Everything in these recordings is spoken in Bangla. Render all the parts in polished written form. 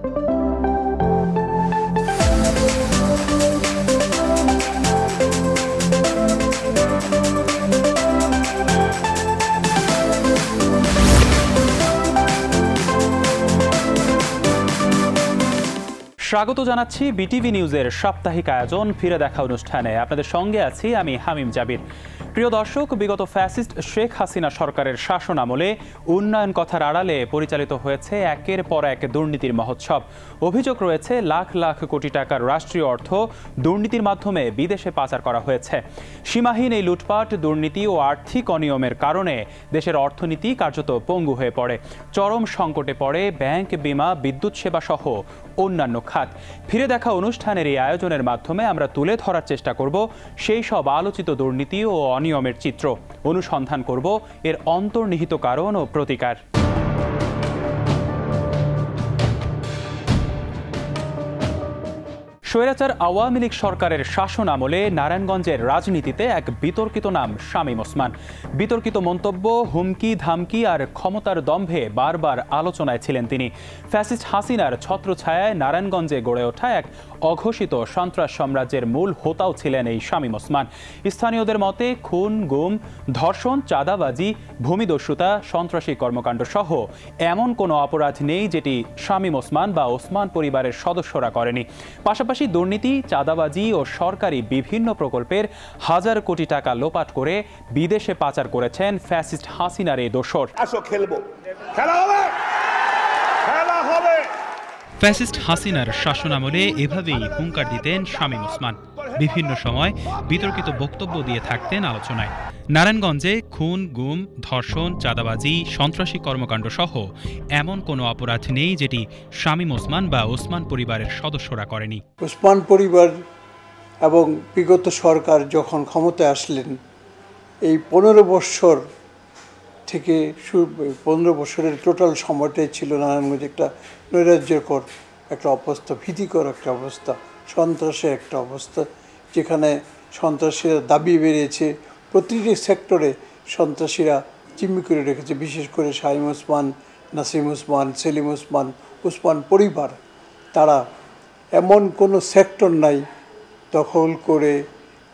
স্বাগত জানাচ্ছি বিটিভি নিউজের সাপ্তাহিক আয়োজন ফিরে দেখা অনুষ্ঠানে। আপনাদের সঙ্গে আছি আমি হামিম জাবির। প্রিয় দর্শক, বিগত ফ্যাসিস্ট শেখ হাসিনা সরকারের শাসন আমলে উন্নয়ন কথার আড়ালে পরিচালিত হয়েছে একের পর এক দুর্নীতির মহোৎসব। অভিযোগ রয়েছে লাখ লাখ কোটি টাকার রাষ্ট্রীয় অর্থ দুর্নীতির মাধ্যমে বিদেশে পাচার করা হয়েছে। সীমাহীন এই লুটপাট, দুর্নীতি ও আর্থিক অনিয়মের কারণে দেশের অর্থনীতি কার্যত পঙ্গু হয়ে পড়ে। চরম সংকটে পড়ে ব্যাংক, বিমা, বিদ্যুৎ সেবা সহ অন্যান্য খাত। ফিরে দেখা অনুষ্ঠানের এই আয়োজনের মাধ্যমে আমরা তুলে ধরার চেষ্টা করব সেই সব আলোচিত দুর্নীতি ও অনিয়মের চিত্র। অনুসন্ধান করব এর অন্তর্নিহিত কারণ ও প্রতিকার। স্বৈরাচার আওয়ামী লীগ সরকারের শাসন আমলে নারায়ণগঞ্জের রাজনীতিতে এক বিতর্কিত নাম শামীম ওসমান। বিতর্কিত মন্তব্য, হুমকি ধামকি আর ক্ষমতার দম্ভে বারবার আলোচনায় ছিলেন তিনি। ফ্যাসিস্ট হাসিনার ছত্রছায়ায় নারায়ণগঞ্জে গড়ে ওঠা এক অঘোষিত সন্ত্রাস সাম্রাজ্যের মূল হোতাও ছিলেন এই শামীম ওসমান। স্থানীয়দের মতে খুন, গুম, ধর্ষণ, চাঁদাবাজি, ভূমিদস্যুতা, সন্ত্রাসী কর্মকাণ্ড সহ এমন কোনো অপরাধ নেই যেটি শামীম ওসমান বা ওসমান পরিবারের সদস্যরা করেনি। পাশাপাশি দুর্নীতি, চাঁদাবাজি ও সরকারি বিভিন্ন প্রকল্পের হাজার কোটি টাকা লোপাট করে বিদেশে পাচার করেছেন ফ্যাসিস্ট হাসিনার এই দোসর। ফ্যাসিস্ট হাসিনার শাসনামলে এভাবেই হুঙ্কার দিতেন শামীম ওসমান। বিভিন্ন সময় বিতর্কিত বক্তব্য দিয়ে থাকতেন আলোচনায়। নারায়ণগঞ্জে খুন, গুম, ধর্ষণ, চাঁদাবাজি, সন্ত্রাসী কর্মকাণ্ড সহ এমন কোনো অপরাধ নেই যেটি শামীম ওসমান বা ওসমান পরিবারের সদস্যরা করেনি। ওসমান পরিবার এবং বিগত সরকার যখন ক্ষমতায় আসলেন, এই 15 বছর থেকে 15 বছরের টোটাল সময়টাই ছিল নারায়ণগঞ্জে একটা নৈরাজ্যকর একটা অবস্থা, ভীতিকর একটা অবস্থা, সন্ত্রাসের একটা অবস্থা, যেখানে সন্ত্রাসীরা দাবি বেড়েছে। প্রতিটি সেক্টরে সন্ত্রাসীরা জিম্মি করে রেখেছে, বিশেষ করে শামীম ওসমান, নাসিম ওসমান, সেলিম ওসমান, ওসমান পরিবার। তারা এমন কোনো সেক্টর নাই দখল করে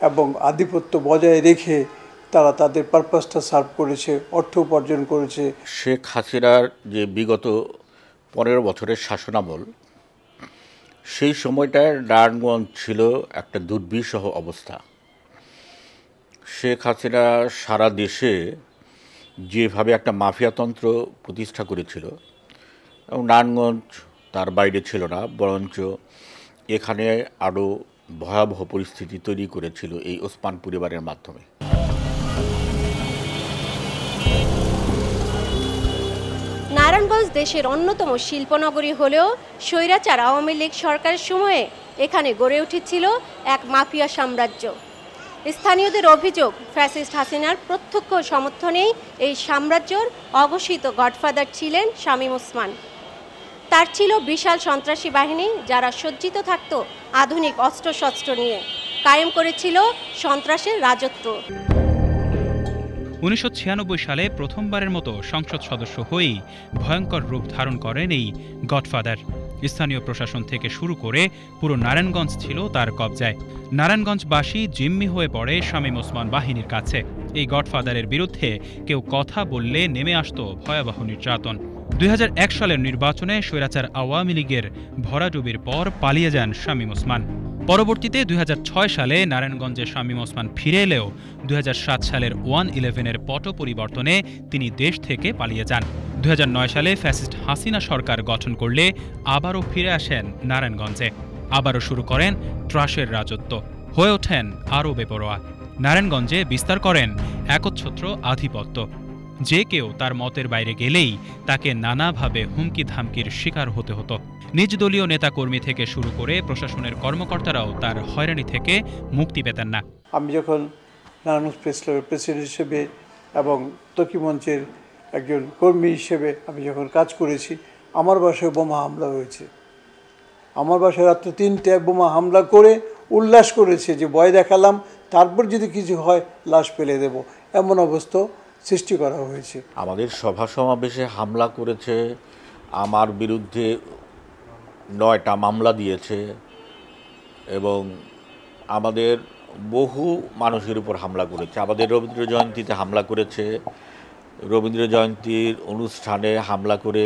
এবং আধিপত্য বজায় রেখে তারা তাদের পারপাসটা সার্ভ করেছে, অর্থ উপার্জন করেছে। শেখ হাসিনার যে বিগত 15 বছরের শাসনামল, সেই সময়টায় নারায়ণগঞ্জ ছিল একটা দুর্বিষহ অবস্থা। শেখ হাসিনা সারা দেশে যেভাবে একটা মাফিয়াতন্ত্র প্রতিষ্ঠা করেছিল, এবং নারায়ণগঞ্জ তার বাইরে ছিল না, বরঞ্চ এখানে আরও ভয়াবহ পরিস্থিতি তৈরি করেছিল এই ওসমান পরিবারের মাধ্যমে। নারায়ণগঞ্জ দেশের অন্যতম শিল্পনগরী হলেও স্বৈরাচার আওয়ামী লীগ সরকারের সময়ে এখানে গড়ে উঠেছিল এক মাফিয়া সাম্রাজ্য। স্থানীয়দের অভিযোগ, ফ্যাসিস্ট হাসিনার প্রত্যক্ষ সমর্থনেই এই সাম্রাজ্যের অঘোষিত গডফাদার ছিলেন শামীম ওসমান। তার ছিল বিশাল সন্ত্রাসী বাহিনী, যারা সজ্জিত থাকত আধুনিক অস্ত্রশস্ত্র নিয়ে, কায়েম করেছিল সন্ত্রাসের রাজত্ব। 1996 সালে প্রথমবারের মতো সংসদ সদস্য হয়েই ভয়ঙ্কর রূপ ধারণ করেন এই গডফাদার। স্থানীয় প্রশাসন থেকে শুরু করে পুরো নারায়ণগঞ্জ ছিল তার কবজায়। নারায়ণগঞ্জবাসী জিম্মি হয়ে পড়ে শামীম ওসমান বাহিনীর কাছে। এই গডফাদারের বিরুদ্ধে কেউ কথা বললে নেমে আসত ভয়াবহ নির্যাতন। 2001 সালের নির্বাচনে স্বৈরাচার আওয়ামী লীগের ভরাডুবির পর পালিয়ে যান শামীম ওসমান। পরবর্তীতে 2006 সালে নারায়ণগঞ্জে শামীম ওসমান ফিরে এলেও 2007 সালের 1/11-এর পট পরিবর্তনে তিনি দেশ থেকে পালিয়ে যান। 2009 সালে ফ্যাসিস্ট হাসিনা সরকার গঠন করলে আবারও ফিরে আসেন নারায়ণগঞ্জে। আবারও শুরু করেন ত্রাসের রাজত্ব, হয়ে ওঠেন আরও বেপরোয়া। নারায়ণগঞ্জে বিস্তার করেন একচ্ছত্র আধিপত্য। যে কেউ তার মতের বাইরে গেলেই তাকে নানাভাবে হুমকি ধামকির শিকার হতে হতো। নিজ দলীয় নেতাকর্মী থেকে শুরু করে প্রশাসনের কর্মকর্তারাও তার হয়রানি থেকে মুক্তি পেতেন না। আমি যখন নারায়ণগঞ্জ প্রেস ক্লাবের প্রেসিডেন্ট হিসেবে এবং তকি মঞ্চের একজন কর্মী হিসেবে আমি যখন কাজ করেছি, আমার বাসায় বোমা হামলা হয়েছে। আমার বাসায় রাত্রে 3টে বোমা হামলা করে উল্লাস করেছে যে ভয় দেখালাম, তারপর যদি কিছু হয় লাশ ফেলে দেব, এমন অবস্থা সৃষ্টি করা হয়েছে। আমাদের সভা সমাবেশে হামলা করেছে, আমার বিরুদ্ধে 9টা মামলা দিয়েছে এবং আমাদের বহু মানুষের উপর হামলা করেছে। আমাদের রবীন্দ্র জয়ন্তীতে হামলা করেছে, রবীন্দ্র জয়ন্তীর অনুষ্ঠানে হামলা করে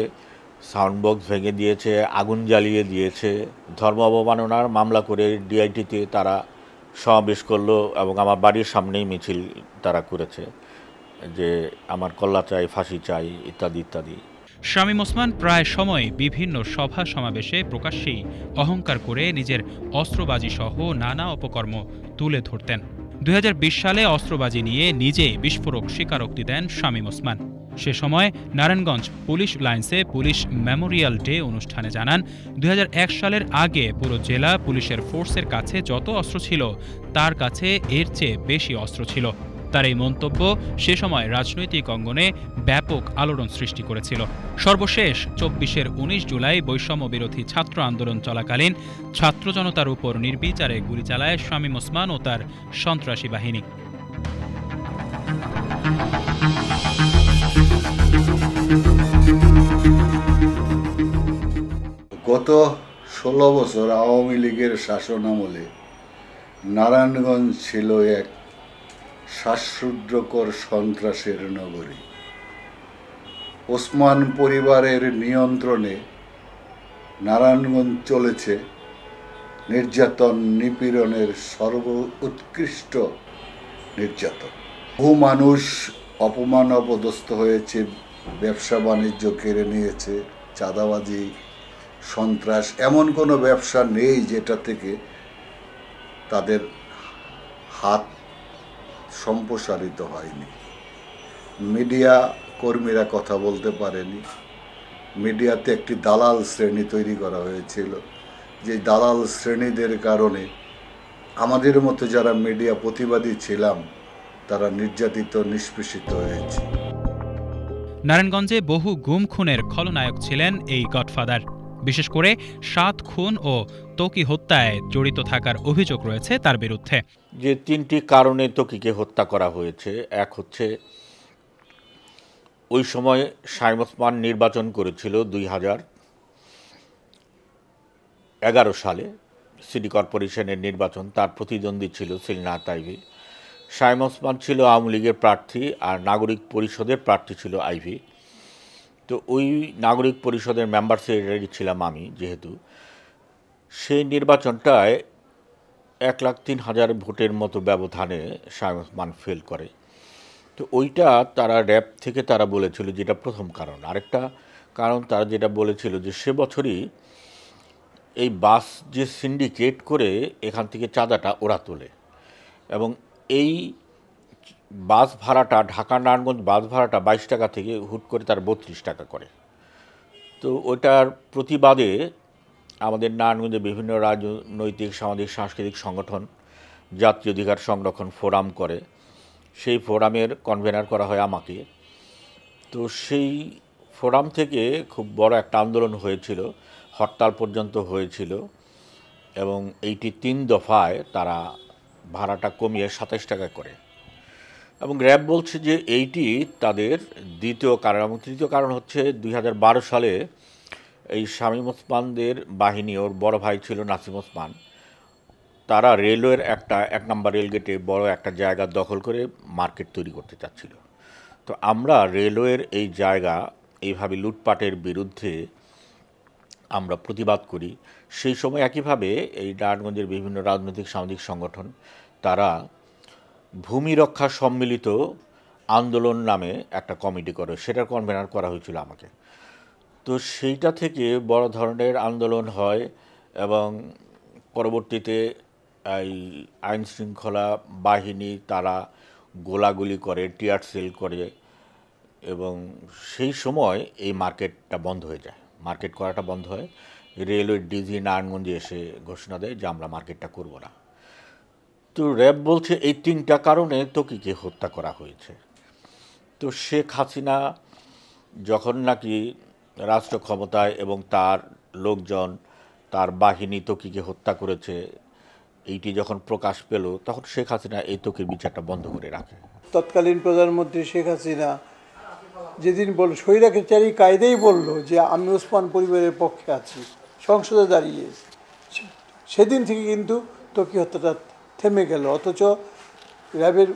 সাউন্ড বক্স ভেঙে দিয়েছে, আগুন জ্বালিয়ে দিয়েছে, ধর্ম অবমাননার মামলা করে ডিআইটিতে তারা সমাবেশ করলো এবং আমার বাড়ির সামনেই মিছিল তারা করেছে যে আমার কল্লা চাই, ফাঁসি চাই, ইত্যাদি ইত্যাদি। শামীম ওসমান প্রায় সময় বিভিন্ন সভা সমাবেশে প্রকাশ্যেই অহংকার করে নিজের অস্ত্রবাজি সহ নানা অপকর্ম তুলে ধরতেন। 2020 সালে অস্ত্রবাজি নিয়ে নিজে বিস্ফোরক স্বীকারোক্তি দেন শামীম ওসমান। সে সময় নারায়ণগঞ্জ পুলিশ লাইন্সে পুলিশ মেমোরিয়াল ডে অনুষ্ঠানে জানান, 2001 সালের আগে পুরো জেলা পুলিশের ফোর্সের কাছে যত অস্ত্র ছিল তার কাছে এর চেয়ে বেশি অস্ত্র ছিল। তার এই মন্তব্য সে সময় রাজনৈতিক অঙ্গনে ব্যাপক আলোড়ন সৃষ্টি করেছিল। সর্বশেষ 24-এর 19 জুলাই বৈষম্য বিরোধী ছাত্র আন্দোলন চলাকালীন ছাত্র জনতার উপর নির্বিচারে গুলি চালায় শামীম ওসমান ও তার সন্ত্রাসী বাহিনী। গত 16 বছর আওয়ামী লীগের শাসনামলে নারায়ণগঞ্জ ছিল এক শ্বাসরুদ্ধকর সন্ত্রাসের নগরী। ওসমান পরিবারের নিয়ন্ত্রণে নারায়ণগঞ্জ চলেছে নির্যাতন নিপীড়নের সর্বোৎকৃষ্ট নির্যাতন। বহু মানুষ অপমান অপদস্থ হয়েছে, ব্যবসা বাণিজ্য কেড়ে নিয়েছে, চাঁদাবাজি, সন্ত্রাস, এমন কোনো ব্যবসা নেই যেটা থেকে তাদের হাত সম্প্রসারিত হয়নি। মিডিয়া কর্মীরা কথা বলতে পারেনি। মিডিয়াতে একটি দালাল শ্রেণী তৈরি করা হয়েছিল, যে দালাল শ্রেণীদের কারণে আমাদের মতো যারা মিডিয়া প্রতিবাদী ছিলাম তারা নির্যাতিত, নিষ্পেষিত হয়েছে। নারায়ণগঞ্জে বহু গুম খুনের খলনায়ক ছিলেন এই গডফাদার। বিশেষ করে 7 খুন ও ত্বকী হত্যায় জড়িত থাকার অভিযোগ রয়েছে তার বিরুদ্ধে। যে 3টি কারণে ত্বকীকে হত্যা করা হয়েছে, এক হচ্ছে ওই সময় শামীম ওসমান নির্বাচন করেছিল 2011 সালে সিটি কর্পোরেশনের নির্বাচন, তার প্রতিদ্বন্দ্বী ছিল সেলিনা আইভী। শামীম ওসমান ছিল আওয়ামী লীগের প্রার্থী আর নাগরিক পরিষদের প্রার্থী ছিল আইভী। তো ওই নাগরিক পরিষদের মেম্বার সেক্রেটারি ছিলাম আমি, যেহেতু সেই নির্বাচনটায় 1,03,000 ভোটের মতো ব্যবধানে শামীম ওসমান ফেল করে। তো ওইটা তারা র্যাব থেকে তারা বলেছিল, যেটা প্রথম কারণ। আরেকটা কারণ তারা যেটা বলেছিল যে সে বছরই এই বাস যে সিন্ডিকেট করে এখান থেকে চাঁদাটা ওরা তোলে এবং এই বাস ভাড়াটা, ঢাকা নারায়ণগঞ্জ বাস ভাড়াটা 22 টাকা থেকে হুট করে তার 32 টাকা করে। তো ওটার প্রতিবাদে আমাদের নারায়ণগঞ্জে বিভিন্ন রাজনৈতিক, সামাজিক, সাংস্কৃতিক সংগঠন জাতীয় অধিকার সংরক্ষণ ফোরাম করে। সেই ফোরামের কনভেনার করা হয় আমাকে। তো সেই ফোরাম থেকে খুব বড় একটা আন্দোলন হয়েছিল, হরতাল পর্যন্ত হয়েছিল এবং এইটি 3 দফায় তারা ভাড়াটা কমিয়ে 27 টাকা করে। এবং র্যাব বলছে যে এইটি তাদের দ্বিতীয় কারণ। এবং তৃতীয় কারণ হচ্ছে 2012 সালে এই শামীম ওসমানদের বাহিনী, ওর বড় ভাই ছিল নাসিম ওসমান, তারা রেলওয়ের একটা 1 নম্বর রেলগেটে বড় একটা জায়গা দখল করে মার্কেট তৈরি করতে চাচ্ছিল। তো আমরা রেলওয়ের এই জায়গা এইভাবে লুটপাটের বিরুদ্ধে আমরা প্রতিবাদ করি। সেই সময় একইভাবে এই নারায়ণগঞ্জের বিভিন্ন রাজনৈতিক, সামাজিক সংগঠন তারা ভূমি রক্ষা সম্মিলিত আন্দোলন নামে একটা কমিটি করে, সেটার কনভেনার করা হয়েছিল আমাকে। তো সেইটা থেকে বড় ধরনের আন্দোলন হয় এবং পরবর্তীতে এই আইন শৃঙ্খলা বাহিনী তারা গোলাগুলি করে, টিয়ার সেল করে এবং সেই সময় এই মার্কেটটা বন্ধ হয়ে যায়। মার্কেট করাটা বন্ধ হয়। রেলওয়ে ডিজি নারায়ণগঞ্জে এসে ঘোষণা দেয় যে আমরা মার্কেটটা করব না। তো র্যাব বলছে এই 3টা কারণে ত্বকীকে হত্যা করা হয়েছে। তো শেখ হাসিনা যখন নাকি রাষ্ট্র ক্ষমতায় এবং তার লোকজন, তার বাহিনী ত্বকীকে হত্যা করেছে, এইটি যখন প্রকাশ পেল তখন শেখ হাসিনা এই ত্বকীর বিচারটা বন্ধ করে রাখে। তৎকালীন প্রধানমন্ত্রী শেখ হাসিনা যেদিন স্বৈরাচারী কায়দাই বলল যে আমি ওসমান পরিবারের পক্ষে আছি, সংসদে দাঁড়িয়ে। সেদিন থেকে কিন্তু ত্বকী হত্যাটা থেমে গেল, অথচ র্যাবের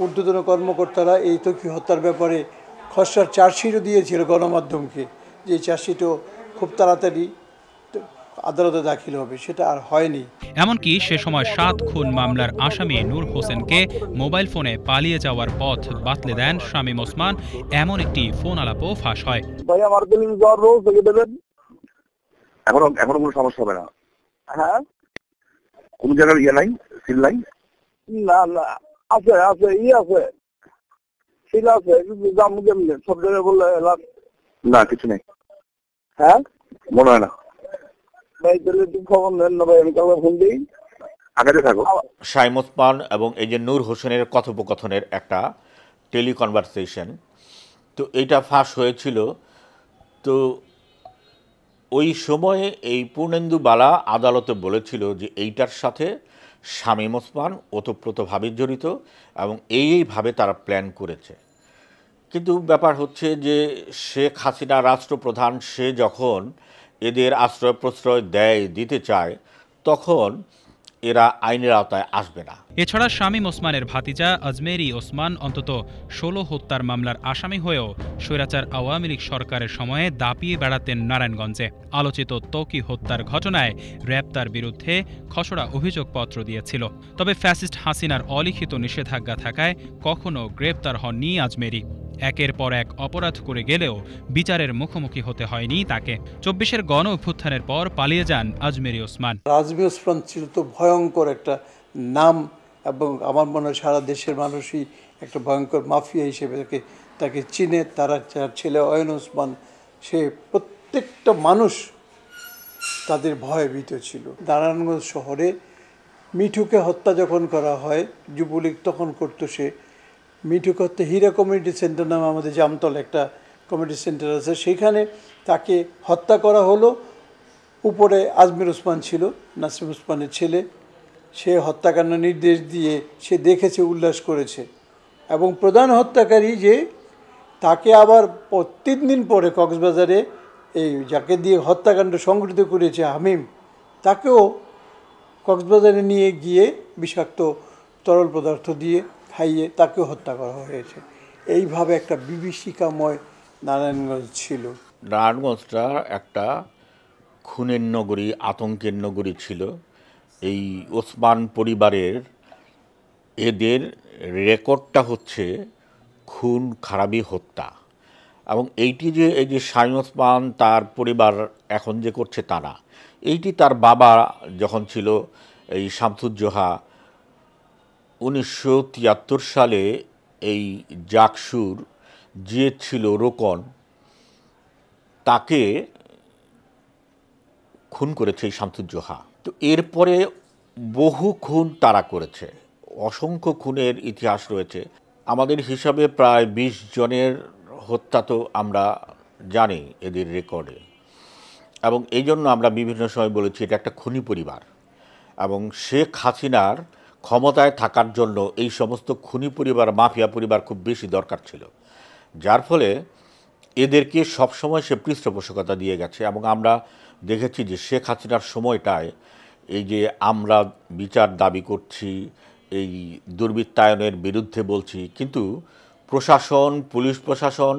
ঊর্ধ্বতন কর্মকর্তারা এই ত্বকী হত্যার ব্যাপারে খসড়ার চার্জশিটও দিয়েছিল গণমাধ্যমকে, যে চার্জশিটও খুব তাড়াতাড়ি আদালতে দাখিল হবে, সেটা আর হয়নি। এমনকি সে সময় 7 খুন মামলার আসামি নূর হোসেনকে মোবাইল ফোনে পালিয়ে যাওয়ার পথ বাতলে দেন শামীম ওসমান, এমন একটি ফোন আলাপও ফাঁস হয়। ভাই আমার বিলিং জ্বর রোজ থেকে দেবেন, এখনো কোনো সমস্যা হবে না। হ্যাঁ, কোন জায়গার ইয়ে নাই, সিল নাই? না না, আছে আছে, আছে, সিল আছে, কিন্তু দাম কেমনি সব জায়গায় বললে না, কিছু নেই। হ্যাঁ, মনে হয় না। ভাই তাহলে একটু খবর নেন না ভাই, আমি কাউকে ফোন দিই। আগে থাকো। শামীম ওসমান এবং এই যে নূর হোসেনের কথোপকথনের একটা টেলিকনভারসেশন, তো এইটা ফাঁস হয়েছিল। তো ওই সময়ে এই পূর্ণেন্দু বালা আদালতে বলেছিল যে এইটার সাথে শামীম ওসমান ওতপ্রোতভাবে জড়িত এবং এইভাবে তারা প্ল্যান করেছে। কিন্তু ব্যাপার হচ্ছে যে শেখ হাসিনা রাষ্ট্রপ্রধান, সে যখন এদের আশ্রয় প্রশ্রয় দিতে চায়, তখন এরা আইনের আওতায় আসবে না। এছাড়া শামীম ওসমানের ভাতিজা আজমেরী ওসমান অন্তত 16 হত্যার মামলার আসামি হয়েও স্বৈরাচার আওয়ামী লীগ সরকারের সময়ে দাপিয়ে বেড়াতেন নারায়ণগঞ্জে। আলোচিত ত্বকী হত্যার ঘটনায় র্যাব তার বিরুদ্ধে খসড়া অভিযোগপত্র দিয়েছিল। তবে ফ্যাসিস্ট হাসিনার অলিখিত নিষেধাজ্ঞা থাকায় কখনো গ্রেপ্তার হননি আজমেরী। একের পর এক অপরাধ করে গেলেও বিচারের মুখোমুখি হতে হয়নি তাকে। 24-এর গণ অভ্যুত্থানের পর পালিয়ে যান আজমেরী ওসমান। আজমেরী ওসমান ছিল তো ভয়ঙ্কর একটা নাম, এবং আমার মনে হয় সারা দেশের মানুষই একটা ভয়ঙ্কর মাফিয়া হিসেবে তাকে চিনে। তার ছেলে অয়ন ওসমান, সে প্রত্যেকটা মানুষ তাদের ভয়ে ভীত ছিল। নারায়ণগঞ্জ শহরে মিঠুকে হত্যা যখন করা হয়, যুবলীগ তখন করতো, সে মিঠুকে হত্যা হীরা কমিউনিটি সেন্টার নামে আমাদের জামতলা একটা কমিউনিটি সেন্টার আছে, সেখানে তাকে হত্যা করা হলো। উপরে আজমের ওসমান ছিল, নাসিম ওসমানের ছেলে, সে হত্যাকাণ্ড নির্দেশ দিয়ে সে দেখেছে, উল্লাস করেছে। এবং প্রধান হত্যাকারী যে, তাকে আবার 3 দিন পরে কক্সবাজারে এই যাকে দিয়ে হত্যাকাণ্ড সংঘটিত করেছে হামিম, তাকেও কক্সবাজারে নিয়ে গিয়ে বিষাক্ত তরল পদার্থ দিয়ে খাইয়ে তাকেও হত্যা করা হয়েছে। এইভাবে একটা বিভীষিকাময় নারায়ণগঞ্জ ছিল। নারায়ণগঞ্জটা একটা খুনের নগরী, আতঙ্কের নগরী ছিল। এই ওসমান পরিবারের এদের রেকর্ডটা হচ্ছে খুন, খারাপি, হত্যা। এবং এইটি যে এই যে শামীম ওসমান তার পরিবার এখন যে করছে তা না, এইটি তার বাবা যখন ছিল এই শামসুজ্জোহা 1973 সালে এই জাকসুর যে ছিল রোকন, তাকে খুন করেছে এই শামসুজ্জোহা। তো এরপরে বহু খুন তারা করেছে, অসংখ্য খুনের ইতিহাস রয়েছে। আমাদের হিসাবে প্রায় 20 জনের হত্যা তো আমরা জানি এদের রেকর্ডে। এবং এই জন্য আমরা বিভিন্ন সময় বলেছি এটা একটা খুনি পরিবার। এবং শেখ হাসিনার ক্ষমতায় থাকার জন্য এই সমস্ত খুনি পরিবার, মাফিয়া পরিবার খুব বেশি দরকার ছিল, যার ফলে এদেরকে সবসময় সে পৃষ্ঠপোষকতা দিয়ে গেছে। এবং আমরা দেখেছি যে শেখ হাসিনার সময়টায় এই যে আমরা বিচার দাবি করছি, এই দুর্বৃত্তায়নের বিরুদ্ধে বলছি, কিন্তু প্রশাসন, পুলিশ প্রশাসন,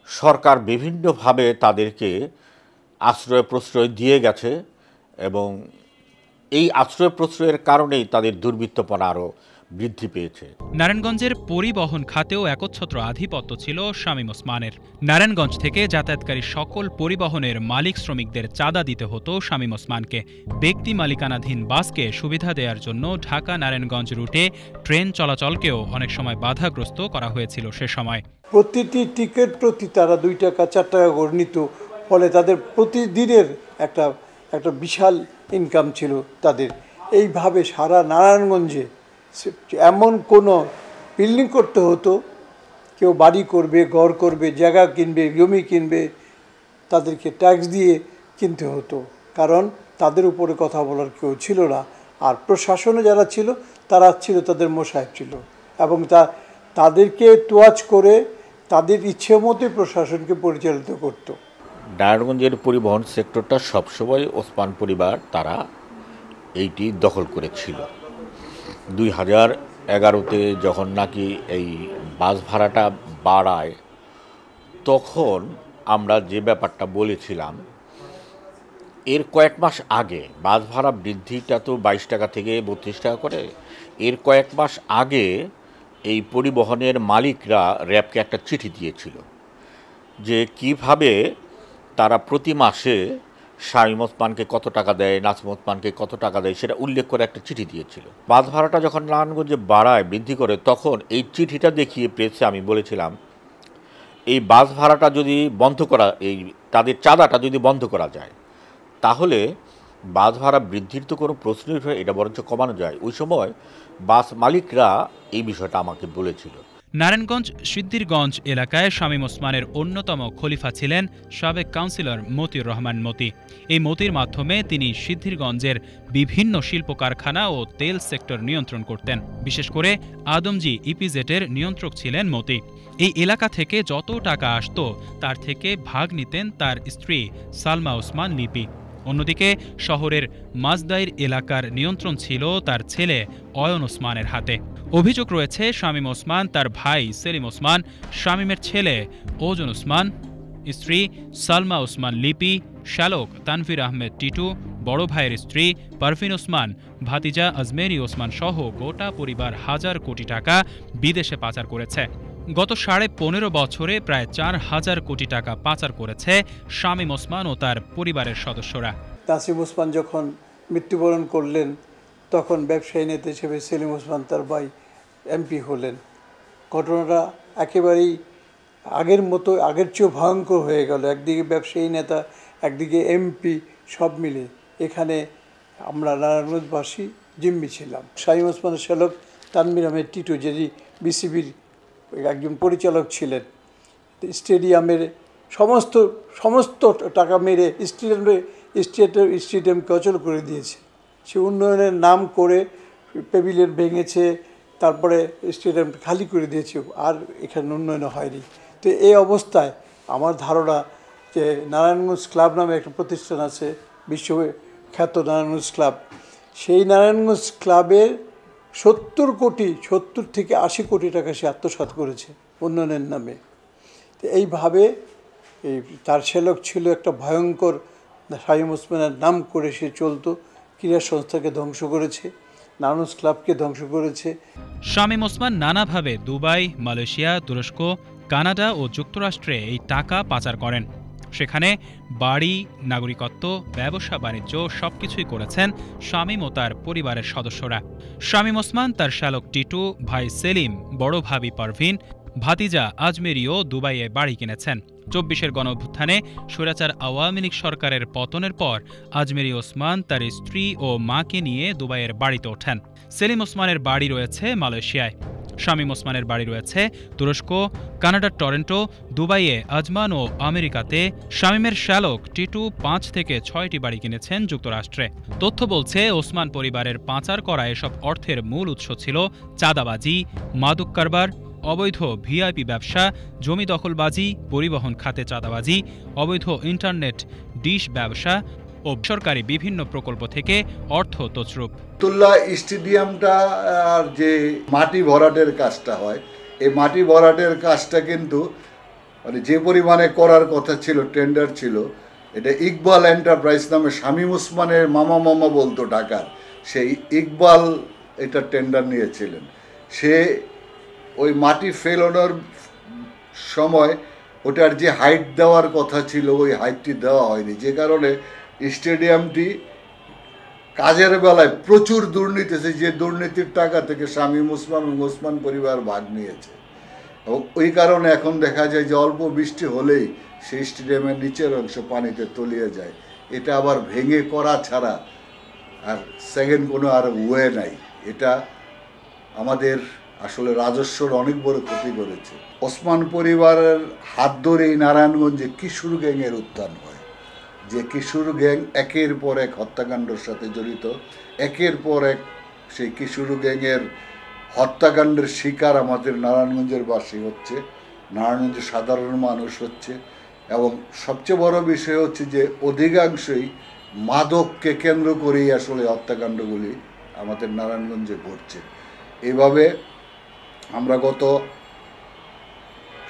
সরকার বিভিন্নভাবে তাদেরকে আশ্রয় প্রশ্রয় দিয়ে গেছে। এবং এই আশ্রয় প্রশ্রয়ের কারণেই তাদের দুর্বৃত্তপনা আরও বৃদ্ধি পেয়েছে। নারায়ণগঞ্জের পরিবহন খাতেও একচ্ছত্র আধিপত্য ছিল শামীম ওসমানের। নারায়ণগঞ্জ থেকে যাতায়াতকারী সকল পরিবহনের মালিক শ্রমিকদের চাঁদা দিতে হতো শামীম ওসমানকে। ব্যক্তি মালিকানাধীন বাসকে সুবিধা দেওয়ার জন্য ঢাকা নারায়ণগঞ্জ রুটে ট্রেন চলাচলকেও অনেক সময় বাধাগ্রস্ত করা হয়েছিল সে সময়। প্রতিটি টিকিট প্রতি তারা 2 টাকা 4 টাকা করে নিত, ফলে তাদের প্রতিদিনের একটা বিশাল ইনকাম ছিল তাদের। এইভাবে সারা নারায়ণগঞ্জে এমন কোনো বিল্ডিং করতে হতো, কেউ বাড়ি করবে, ঘর করবে, জায়গা কিনবে, জমি কিনবে, তাদেরকে ট্যাক্স দিয়ে কিনতে হতো, কারণ তাদের উপরে কথা বলার কেউ ছিল না। আর প্রশাসনে যারা ছিল তারা ছিল তাদের মোসাহেব ছিল, এবং তাদেরকে তোয়াজ করে তাদের ইচ্ছে মতোই প্রশাসনকে পরিচালিত করত। নারায়ণগঞ্জের পরিবহন সেক্টরটা সবসময় ওসমান পরিবার তারা এইটি দখল করেছিল। 2011-তে যখন নাকি এই বাস ভাড়াটা বাড়ায়, তখন আমরা যে ব্যাপারটা বলেছিলাম, এর কয়েক মাস আগে বাস ভাড়া বৃদ্ধিটা তো 22 টাকা থেকে 32 টাকা করে, এর কয়েক মাস আগে এই পরিবহনের মালিকরা র্যাবকে একটা চিঠি দিয়েছিল যে কিভাবে তারা প্রতি মাসে শামীম ওসমানকে কত টাকা দেয়, নাসিম ওসমানকে কত টাকা দেয়, সেটা উল্লেখ করে একটা চিঠি দিয়েছিল। বাস ভাড়াটা যখন নারায়ণগঞ্জে বাড়ায়, বৃদ্ধি করে, তখন এই চিঠিটা দেখিয়ে প্রেসে আমি বলেছিলাম এই বাস ভাড়াটা যদি বন্ধ করা, এই তাদের চাঁদাটা যদি বন্ধ করা যায়, তাহলে বাস ভাড়া বৃদ্ধির তো কোনো প্রশ্নই হয়, এটা বরঞ্চ কমানো যায়। ওই সময় বাস মালিকরা এই বিষয়টা আমাকে বলেছিল। নারায়ণগঞ্জ সিদ্ধিরগঞ্জ এলাকায় শামীম ওসমানের অন্যতম খলিফা ছিলেন সাবেক কাউন্সিলর মতিউর রহমান মতি। এই মতির মাধ্যমে তিনি সিদ্ধিরগঞ্জের বিভিন্ন শিল্প কারখানা ও তেল সেক্টর নিয়ন্ত্রণ করতেন। বিশেষ করে আদমজি ইপিজেটের নিয়ন্ত্রক ছিলেন মতি। এই এলাকা থেকে যত টাকা আসত তার থেকে ভাগ নিতেন তার স্ত্রী সালমা ওসমান লিপি। অন্যদিকে শহরের মাজদাইর এলাকার নিয়ন্ত্রণ ছিল তার ছেলে অয়ন ওসমানের হাতে। অভিযোগ রয়েছে শামীম ওসমান, তার ভাই সেলিম ওসমান, শামীমের ছেলে ওজন ওসমান, স্ত্রী সালমা ওসমান লিপি, শ্যালক তানভীর আহমেদ টিটু, বড় ভাইয়ের স্ত্রী পারভিন ওসমান, ভাতিজা আজমেরি ওসমান সহ গোটা পরিবার হাজার কোটি টাকা বিদেশে পাচার করেছে। গত 15.5 বছরে প্রায় 4,000 কোটি টাকা পাচার করেছে শামীম ওসমান ও তার পরিবারের সদস্যরা। নাসিম ওসমান যখন মৃত্যুবরণ করলেন, তখন ব্যবসায়ী নেতা হিসেবে সেলিম ওসমান তার ভাই এমপি হলেন। ঘটনাটা একেবারেই আগের মতো, আগের চেয়েও ভয়ঙ্কর হয়ে গেল। একদিকে ব্যবসায়ী নেতা, একদিকে এমপি, সব মিলে এখানে আমরা নারায়ণগঞ্জবাসী জিম্মি ছিলাম। শামীম ওসমানের শ্যালক তানভীর আহমেদ টিটু, যিনি বিসিবির একজন পরিচালক ছিলেন, স্টেডিয়ামের সমস্ত টাকা মেরে স্টেডিয়ামকে অচল করে দিয়েছে। সে উন্নয়নের নাম করে প্যাভিলিয়ন ভেঙেছে, তারপরে স্টেডিয়াম খালি করে দিয়েছে, আর এখানে উন্নয়ন হয়নি। তো এই অবস্থায় আমার ধারণা যে নারায়ণগঞ্জ ক্লাব নামে একটা প্রতিষ্ঠান আছে, বিশ্বখ্যাত নারায়ণগঞ্জ ক্লাব, সেই নারায়ণগঞ্জ ক্লাবের 70 থেকে 80 কোটি টাকা সে আত্মসাৎ করেছে উন্নয়নের নামে। তো এইভাবে তার শ্যালক ছিল একটা ভয়ঙ্কর, শামীম ওসমানের নাম করে সে চলতো। ক্রীড়া সংস্থাকে ধ্বংস করেছে, নারায়ণগঞ্জ ক্লাবকে ধ্বংস করেছে। শামীম ওসমান নানাভাবে দুবাই, মালয়েশিয়া, তুরস্ক, কানাডা ও যুক্তরাষ্ট্রে এই টাকা পাচার করেন। সেখানে বাড়ি, নাগরিকত্ব, ব্যবসা বাণিজ্য সবকিছুই করেছেন শামীম ও তার পরিবারের সদস্যরা। শামীম ওসমান তার শ্যালক টিটু, ভাই সেলিম, বড় ভাবি পারভিন, ভাতিজা আজমেরিও দুবাইয়ে বাড়ি কিনেছেন। 24-এর গণঅভ্যুত্থানে স্বৈরাচার আওয়ামী লীগ সরকারের পতনের পর আজমেরি ওসমান তার স্ত্রী ও মাকে নিয়ে দুবাইয়ের বাড়িতে ওঠেন। সেলিম ওসমানের বাড়ি রয়েছে মালয়েশিয়ায়, শামীম ওসমানের বাড়ি রয়েছে তুরস্ক, কানাডার টরন্টো, দুবাইয়ে আজমান ও আমেরিকাতে। শামীমের শ্যালক টিটু 5 থেকে 6টি বাড়ি কিনেছেন যুক্তরাষ্ট্রে। তথ্য বলছে ওসমান পরিবারের পাচার করা এসব অর্থের মূল উৎস ছিল চাঁদাবাজি, মাদক কারবার, অবৈধ ভিআইপি ব্যবসা, জমি দখলবাজি, পরিবহন খাতে চাঁদাবাজি, অবৈধ ইন্টারনেট ডিশ ব্যবসা ও সরকারি বিভিন্ন প্রকল্প থেকে অর্থ তছরূপ। তুল্লা স্টেডিয়ামটা আর যে মাটি ভরাটের কাজটা হয়, এই মাটি ভরাটের কাজটা কিন্তু মানে যে পরিমাণে করার কথা ছিল, টেন্ডার ছিল, এটা ইকবাল এন্টারপ্রাইজ নামে শামীম ওসমানের মামা বলতো ঢাকার, সেই ইকবাল এটা টেন্ডার নিয়েছিলেন। সে ওই মাটি ফেলানোর সময় ওটার যে হাইট দেওয়ার কথা ছিল ওই হাইটটি দেওয়া হয়নি, যে কারণে স্টেডিয়ামটি কাজের বেলায় প্রচুর দুর্নীতি আছে, যে দুর্নীতির টাকা থেকে শামীম ওসমান এবং ওসমান পরিবার ভাগ নিয়েছে। এবং ওই কারণে এখন দেখা যায় যে অল্প বৃষ্টি হলেই সেই স্টেডিয়ামের নিচের অংশ পানিতে তলিয়ে যায়। এটা আবার ভেঙে করা ছাড়া আর সেকেন্ড কোনো আর ওয়ে নাই। এটা আমাদের আসলে রাজস্বর অনেক বড় ক্ষতি করেছে। ওসমান পরিবারের হাত ধরেই নারায়ণগঞ্জে কিশোর গ্যাংয়ের উত্থান হয়, যে কিশোর গ্যাং একের পর এক হত্যাকাণ্ডের সাথে জড়িত, একের পর এক সেই কিশোর গ্যাংয়ের হত্যাকাণ্ডের শিকার আমাদের নারায়ণগঞ্জের বাসী হচ্ছে, নারায়ণগঞ্জের সাধারণ মানুষ হচ্ছে। এবং সবচেয়ে বড় বিষয় হচ্ছে যে অধিকাংশই মাদককে কেন্দ্র করেই আসলে হত্যাকাণ্ডগুলি আমাদের নারায়ণগঞ্জে ঘটছে। এইভাবে আমরা গত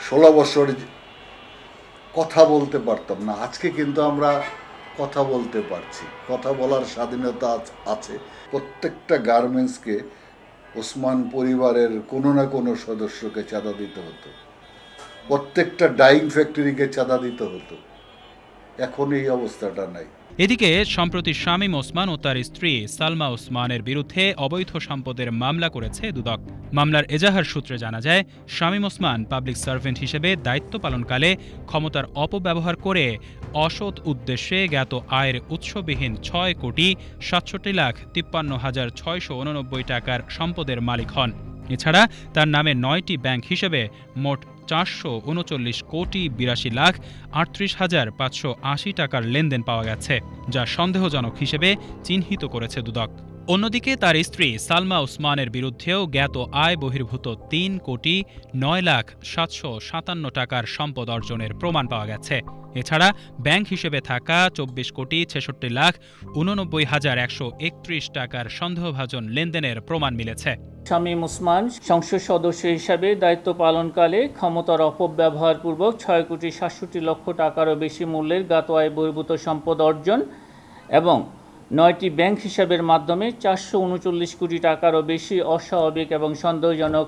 16 বছর কথা বলতে পারতাম না, আজকে কিন্তু আমরা কথা বলতে পারছি, কথা বলার স্বাধীনতা আছে। প্রত্যেকটা গার্মেন্টসকে ওসমান পরিবারের কোনো না কোনো সদস্যকে চাঁদা দিতে হতো, প্রত্যেকটা ডাইং ফ্যাক্টরিকে চাঁদা দিতে হতো। এখন এই অবস্থাটা নাই। এদিকে সম্প্রতি শামীম ওসমান ও তার স্ত্রী সালমা ওসমানের বিরুদ্ধে অবৈধ সম্পদের মামলা করেছে দুদক। মামলার এজাহার সূত্রে জানা যায়, শামীম ওসমান পাবলিক সার্ভেন্ট হিসেবে দায়িত্ব পালনকালে ক্ষমতার অপব্যবহার করে অসৎ উদ্দেশ্যে জ্ঞাত আয়ের উৎসবিহীন ৬,৬৩,৫৩,৬৮৯ টাকার সম্পদের মালিক হন। এছাড়া তার নামে ৯টি ব্যাংক হিসেবে মোট ৪৩৯,৮২,৫৮০ টাকার লেনদেন পাওয়া গেছে, যা সন্দেহজনক হিসেবে চিহ্নিত করেছে দুদক। অন্যদিকে তার স্ত্রী সালমা ওসমানের বিরুদ্ধেও জ্ঞাত আয় বহির্ভূত ৩,৯,৭৫৭ টাকার সম্পদ অর্জনের প্রমাণ পাওয়া গেছে। এছাড়া ব্যাংক হিসেবে থাকা ২৪,৬৬,৮৯,১৩১ টাকার সন্দেহভাজন লেনদেনের প্রমাণ মিলেছে। শামীম ওসমান সংসদ সদস্য হিসাবে দায়িত্ব পালনকালে ক্ষমতার অপব্যবহারপূর্বক ৬,৬৭,০০,০০০ টাকারও বেশি মূল্যের জ্ঞাত আয় বহির্ভূত সম্পদ অর্জন এবং ৯টি ব্যাংক হিসাবের মাধ্যমে ৪৩৯ কোটি টাকারও বেশি অস্বাভাবিক এবং সন্দেহজনক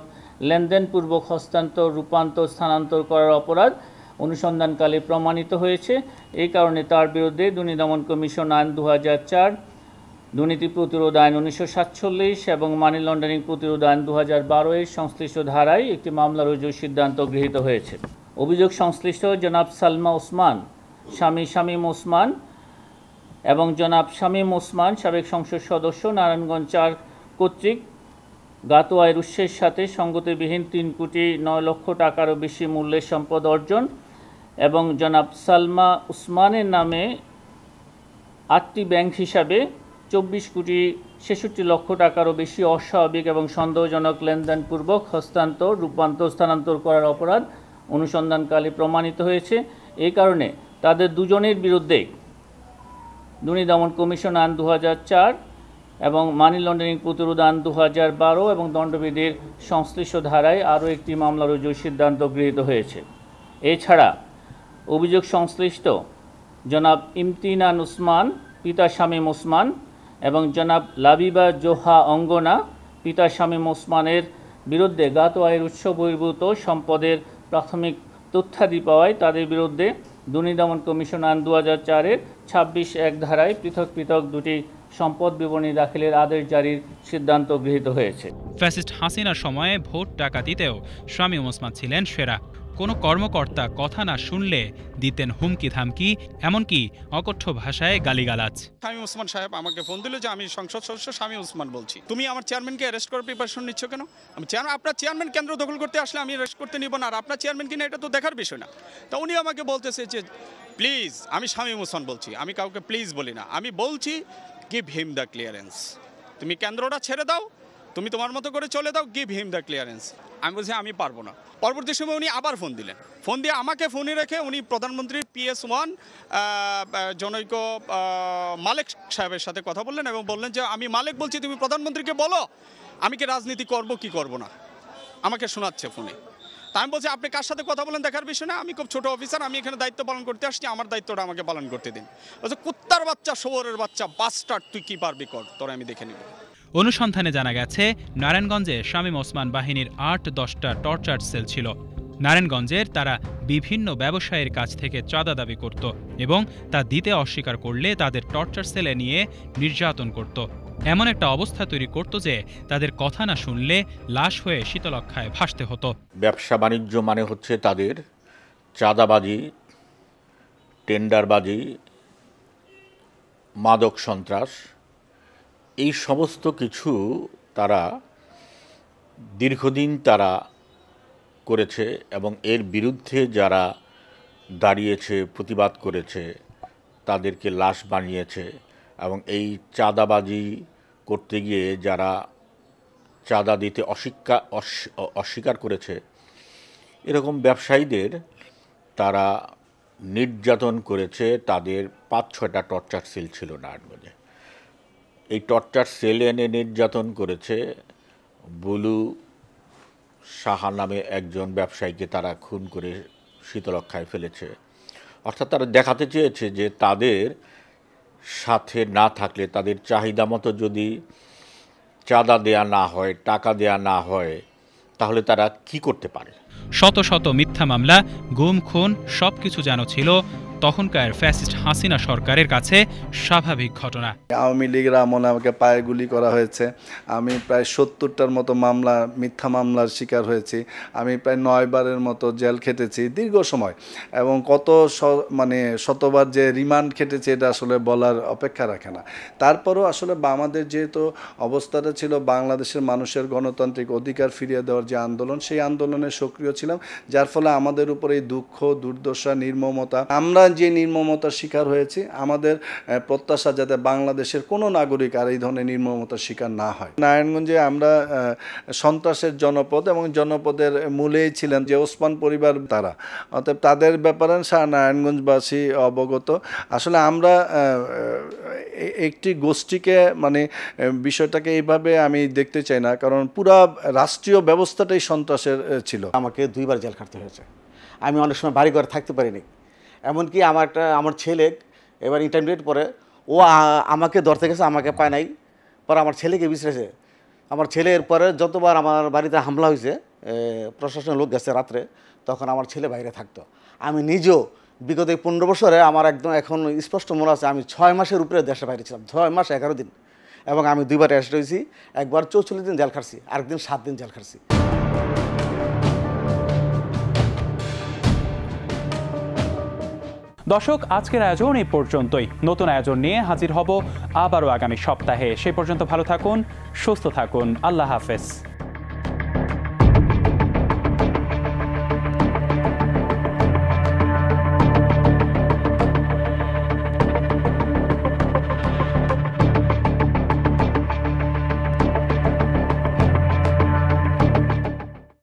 লেনদেনপূর্বক হস্তান্তর, রূপান্তর, স্থানান্তর করার অপরাধ অনুসন্ধানকালে প্রমাণিত হয়েছে। এই কারণে তার বিরুদ্ধে দুর্নীতি দমন কমিশন আইন ২০০৪, দুর্নীতি প্রতিরোধ আইন ১৯৪৭ এবং মানি লন্ডারিং প্রতিরোধ আইন ২০১২-এর সংশ্লিষ্ট ধারায় একটি মামলা রুজুর সিদ্ধান্ত গৃহীত হয়েছে। অভিযোগ সংশ্লিষ্ট জনাব সালমা ওসমান, স্বামী শামীম ওসমান এবং জনাব শামীম ওসমান সাবেক সংসদ সদস্য নারায়ণগঞ্জ ৪ কর্তৃক জ্ঞাত আয়ের উৎসের সাথে সঙ্গতিবিহীন ৩,০৯,০০,০০০ টাকারও বেশি মূল্যের সম্পদ অর্জন এবং জনাব সালমা ওসমানের নামে ৮টি ব্যাংক হিসাবে ২৪,৬৬,০০,০০০ টাকারও বেশি অস্বাভাবিক এবং সন্দেহজনক লেনদেনপূর্বক হস্তান্তর, রূপান্তর, স্থানান্তর করার অপরাধ অনুসন্ধানকালে প্রমাণিত হয়েছে। এই কারণে তাদের দুজনের বিরুদ্ধে দুর্নীতি দমন কমিশন আইন ২০০৪ এবং মানি লন্ডারিং প্রতিরোধ আইন ২০১২ এবং দণ্ডবিধির সংশ্লিষ্ট ধারায় আরও একটি মামলা রুজুর সিদ্ধান্ত গৃহীত হয়েছে। এছাড়া অভিযোগ সংশ্লিষ্ট জনাব ইমতিনান ওসমান, পিতা শামীম ওসমান এবং জনাব লাবিবা জোহা অঙ্গনা, পিতা শামীম ওসমানের বিরুদ্ধে জ্ঞাত আয়ের উৎস বহির্ভূত সম্পদের প্রাথমিক তথ্যাদি পাওয়ায় তাদের বিরুদ্ধে দুর্নীতি দমন কমিশন আইন ২০০৪-এর ২৬(১) ধারায় পৃথক পৃথক দুটি সম্পদ বিবরণী দাখিলের আদেশ জারির সিদ্ধান্ত গৃহীত হয়েছে। ফ্যাসিস্ট হাসিনার সময়ে ভোট টাকা দিতেও শামীম ওসমান ছিলেন সেরা। কোনো কর্মকর্তা কথা না শুনলে দিতেন হুমকি ধামকি, এমনকি অকথ্য ভাষায় গালিগালাজ। শামীম ওসমান সাহেব আমাকে ফোন দিল যে আমি সংসদ সদস্য শামীম ওসমান বলছি, তুমি আমার চেয়ারম্যানকে অ্যারেস্ট করার প্রিপারেশন নিচ্ছ কেন? আমি আপনার চেয়ারম্যান কেন্দ্র দখল করতে আসলে আমি অ্যারেস্ট করতে নিব না, আর আপনার চেয়ারম্যান কিনা এটা তো দেখার বিষয় না। তা উনি আমাকে বলতেছে যে প্লিজ, আমি শামীম ওসমান বলছি, আমি কাউকে প্লিজ বলি না, আমি বলছি গিভ হিম দ্য ক্লিয়ারেন্স, তুমি কেন্দ্রটা ছেড়ে দাও, তুমি তোমার মতো করে চলে দাও, গিভ হিম দ্য ক্লিয়ারেন্স। আমি বলছি আমি পারবো না। পরবর্তী সময় উনি আবার ফোন দিলেন, ফোন দিয়ে আমাকে ফোনে রেখে উনি প্রধানমন্ত্রীর PS1 জনৈক মালেক সাহেবের সাথে কথা বললেন এবং বললেন যে আমি মালেক বলছি, তুমি প্রধানমন্ত্রীকে বলো আমি কি রাজনীতি করব কি করব না, আমাকে শোনাচ্ছে ফোনে। তা আমি বলছি আপনি কার সাথে কথা বলেন দেখার বিষয় না, আমি খুব ছোট অফিসার, আমি এখানে দায়িত্ব পালন করতে আসছি, আমার দায়িত্বটা আমাকে পালন করতে দিন। বলছে কুত্তার বাচ্চা, শোবরের বাচ্চা, বাস্টার্ড, তুই কি পারবি কর, তোরা আমি দেখে নিব। অনুসন্ধানে জানা গেছে, নারায়ণগঞ্জে শামীম ওসমান বাহিনীর ৮-১০টা টর্চার সেল ছিল। নারায়ণগঞ্জের তারা বিভিন্ন ব্যবসায়ীর কাছ থেকে চাঁদা দাবি করত এবং তা দিতে অস্বীকার করলে তাদের টর্চার সেলে নিয়ে নির্যাতন করত। এমন একটা অবস্থা তৈরি করত যে তাদের কথা না শুনলে লাশ হয়ে শীতলক্ষায় ভাসতে হতো। ব্যবসা বাণিজ্য মানে হচ্ছে তাদের চাঁদাবাজি, টেন্ডারবাজি, মাদক সন্ত্রাস, এই সমস্ত কিছু তারা দীর্ঘদিন তারা করেছে এবং এর বিরুদ্ধে যারা দাঁড়িয়েছে, প্রতিবাদ করেছে, তাদেরকে লাশ বানিয়েছে এবং এই চাঁদাবাজি করতে গিয়ে যারা চাঁদা দিতে অস্বীকার করেছে, এরকম ব্যবসায়ীদের তারা নির্যাতন করেছে তাদের 5-6টা টর্চার সেল ছিল নারায়ণগঞ্জে। এই টর্চার সেল এনে নির্যাতন করেছে বুলু সাহা নামে একজন ব্যবসায়ীকে তারা খুন করে শীতলক্ষায় ফেলেছে। অর্থাৎ তারা দেখাতে চেয়েছে যে তাদের সাথে না থাকলে, তাদের চাহিদা মতো যদি চাঁদা দেয়া না হয়, টাকা দেয়া না হয়, তাহলে তারা কি করতে পারে। শত শত মিথ্যা মামলা, গুম খুন সবকিছু যেন ছিল তখনকার ফ্যাসিস্ট হাসিনা সরকারের কাছে স্বাভাবিক ঘটনা। আওয়ামী লীগের আমলে আমাকে পায়ে গুলি করা হয়েছে। আমি প্রায় 70টার মতো মামলা, মিথ্যা মামলার শিকার হয়েছি। আমি প্রায় 9 বারের মতো জেল খেটেছি দীর্ঘ সময়, এবং কত শতবার যে রিমান্ড খেটেছি এটা আসলে বলার অপেক্ষা রাখে না। তারপরও আসলে আমাদের যেহেতু অবস্থাটা ছিল বাংলাদেশের মানুষের গণতান্ত্রিক অধিকার ফিরিয়ে দেওয়ার যে আন্দোলন, সেই আন্দোলনে সক্রিয় ছিলাম, যার ফলে আমাদের উপর এই দুঃখ, দুর্দশা, নির্মমতা, আমরা যে নির্মমতার শিকার হয়েছি, আমাদের প্রত্যাশা যাতে বাংলাদেশের কোনো নাগরিক আর এই ধরনের নির্মমতার শিকার না হয়। নারায়ণগঞ্জে আমরা সন্ত্রাসের জনপদ, এবং জনপদের মূলেই ছিলেন যে ওসমান পরিবার, তারা অতএব তাদের ব্যাপারে নারায়ণগঞ্জবাসী অবগত। আসলে আমরা একটি গোষ্ঠীকে বিষয়টাকে এইভাবে আমি দেখতে চাই না, কারণ পুরা রাষ্ট্রীয় ব্যবস্থাটাই সন্ত্রাসের ছিল। আমাকে 2 বার জেল খাটতে হয়েছে। আমি অনেক সময় বাড়ি ঘরে থাকতে পারিনি। এমনকি আমার ছেলে এবার ইন্টারমিডিয়েট পরে, ও আমাকে ধরতে গেছে, আমাকে পায় নাই, পরে আমার ছেলেকে বিছড়েছে। আমার ছেলের পরে যতবার আমার বাড়িতে হামলা হয়েছে, প্রশাসনের লোক গেছে রাত্রে, তখন আমার ছেলে বাইরে থাকতো। আমি নিজেও বিগত 15 বছরে আমার একদম এখন স্পষ্ট মনে আছে, আমি 6 মাসের উপরে দেশের বাইরে ছিলাম, 6 মাস 11 দিন, এবং আমি 2 বার অ্যারেস্ট হয়েছি। একবার 44 দিন জেল খাটছি, আরেকদিন 7 দিন জেল খাটছি। দর্শক, আজকের আয়োজন এই পর্যন্তই। নতুন আয়োজন নিয়ে হাজির হব আবারও আগামী সপ্তাহে। সেই পর্যন্ত ভালো থাকুন, সুস্থ থাকুন। আল্লাহ হাফেজ।